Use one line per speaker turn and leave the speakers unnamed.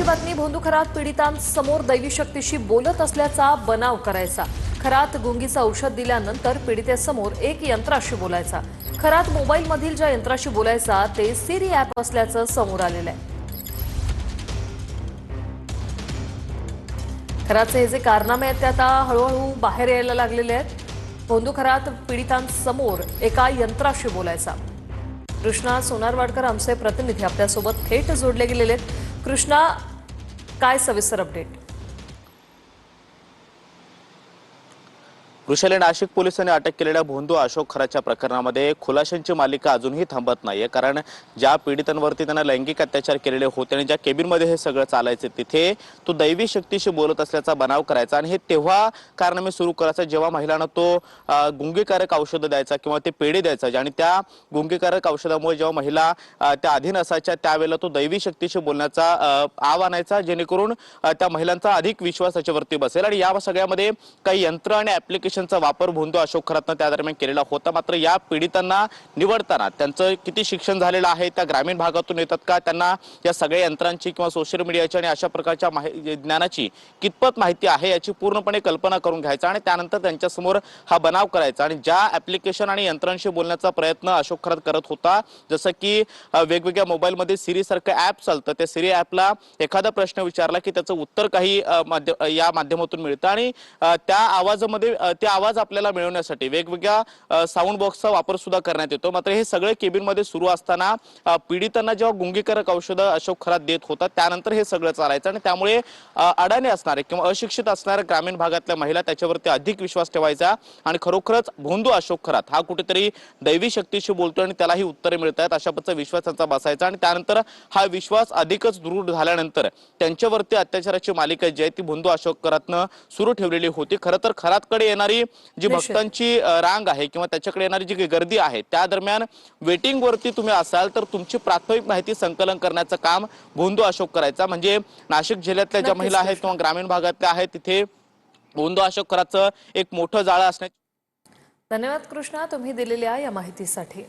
महत्वाची बातमी भोंदू खरात पीडितांसमोर दैवी शक्तीशी बोलत असल्याचा बनाव करायचा। खरात गुंगीचं औषध दिल्यानंतर पीडितेसमोर एक यंत्राशी बोलायचा। खरात मोबाईलमधील ज्या यंत्राशी बोलायचा ते सिरी ॲप असल्याचं समोर आलेलं आहे। खराचे हे जे कारनामे आहेत ते आता हळूहळू बाहेर यायला लागलेले आहेत। भोंदू खरात पीडितांसमोर एका यंत्राशी बोलायचा। कृष्णा सोनारवाडकर आमचे प्रतिनिधी आपल्यासोबत थेट जोडले गेलेले आहेत। कृष्णा, काय सविस्तर अपडेट?
वृषाली, नाशिक पोलिसांनी अटक केलेल्या भोंदू अशोक खराच्या प्रकरणामध्ये खुलाशांची मालिका अजूनही थांबत नाहीये। कारण ज्या पीडितांवरती त्यांना लैंगिक अत्याचार केलेले होते आणि ज्या केबिनमध्ये हे सगळं चालायचे तिथे तो दैवी शक्तीशी बोलत असल्याचा बनाव करायचा आणि हे तेव्हा कारनामे सुरू करायचा जेव्हा महिलांना तो गुंगीकारक औषधं द्यायचा किंवा ते पेढे द्यायचा आणि त्या गुंगीकारक औषधामुळे जेव्हा महिला त्या अधीन असायच्या त्यावेळेला तो दैवी शक्तीशी बोलण्याचा आव आणायचा, जेणेकरून त्या महिलांचा अधिक विश्वास त्याच्यावरती बसेल। आणि या सगळ्यामध्ये काही यंत्र आणि ऍप्लिकेशन चा वापर भोंदू अशोक खरातनं त्या दरम्यान केलेला होता। मात्र या पीडितांना निवडताना त्यांचं किती शिक्षण झालेलं आहे, त्या ग्रामीण भागातून येतात का, त्यांना या सगळ्या यंत्रांची किंवा सोशल मीडियाची आणि अशा प्रकारच्या ज्ञानाची कितपत माहिती आहे याची पूर्णपणे कल्पना करून घ्यायचा आणि त्यानंतर त्यांच्यासमोर हा बनाव करायचा। आणि ज्या ऍप्लिकेशन आणि यंत्रांशी बोलण्याचा प्रयत्न अशोक खरात करत होता, जसं की वेगवेगळ्या मोबाईलमध्ये सिरी सारखं ॲप चालतं, त्या सिरी ॲपला एखादा प्रश्न विचारला की त्याचं उत्तर काही या माध्यमातून मिळतं आणि त्या आवाजामध्ये ते आवाज आपल्याला मिळवण्यासाठी वेगवेगळ्या साऊंड बॉक्सचा वापर सुद्धा करण्यात येतो। मात्र हे सगळे केबिनमध्ये सुरू असताना पीडितांना जेव्हा गुंगीकारक औषधं अशोक खरात देत होता त्यानंतर हे सगळं चालायचं आणि त्यामुळे अडाणी असणारे किंवा अशिक्षित असणाऱ्या ग्रामीण भागातल्या महिला त्याच्यावरती अधिक विश्वास ठेवायचा आणि खरोखरच भोंदू अशोक खरात हा कुठेतरी दैवी शक्तीशी बोलतोय आणि त्यालाही उत्तरे मिळत आहेत अशा पद्धतीचा विश्वास त्यांचा बसायचा। आणि त्यानंतर हा विश्वास अधिकच दृढ झाल्यानंतर त्यांच्यावरती अत्याचाराची मालिका जी आहे ती भोंदू अशोक खरातनं सुरू ठेवलेली होती। खरं तर खरातकडे येणारी जी भक्तांची रांग आहे किंवा त्याच्याकडे येणारी जी गर्दी आहे त्या दरम्यान वेटिंग वरती तुम्ही असाल तर तुमची प्राथमिक माहिती संकलन करण्याचं काम भोंदू अशोक करायचा। म्हणजे नाशिक जिल्ह्यातल्या ज्या महिला आहेत किंवा ग्रामीण भागातल्या आहेत तिथे भोंदू अशोक खराचं एक मोठं जाळं असण्याची।
धन्यवाद कृष्णा, तुम्ही दिलेल्या या माहितीसाठी।